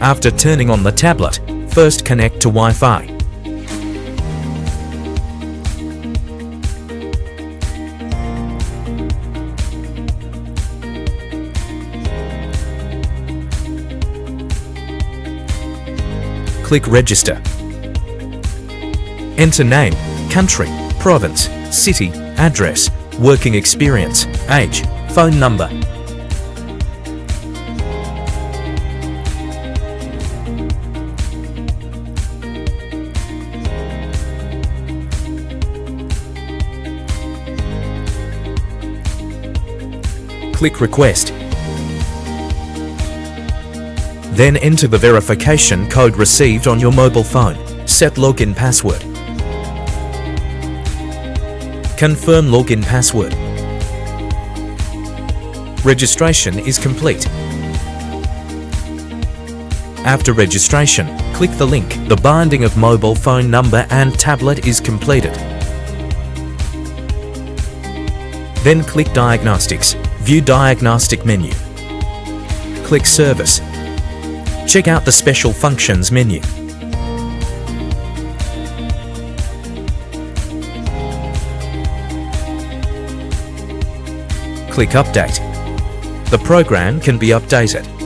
After turning on the tablet, first connect to Wi-Fi. Click Register. Enter name, country, province, city, address, working experience, age, phone number. Click Request. Then enter the verification code received on your mobile phone. Set login password. Confirm login password. Registration is complete. After registration, click the link. The binding of mobile phone number and tablet is completed. Then click Diagnostics. View Diagnostic menu. Click Service. Check out the Special Functions menu. Click Update. The program can be updated.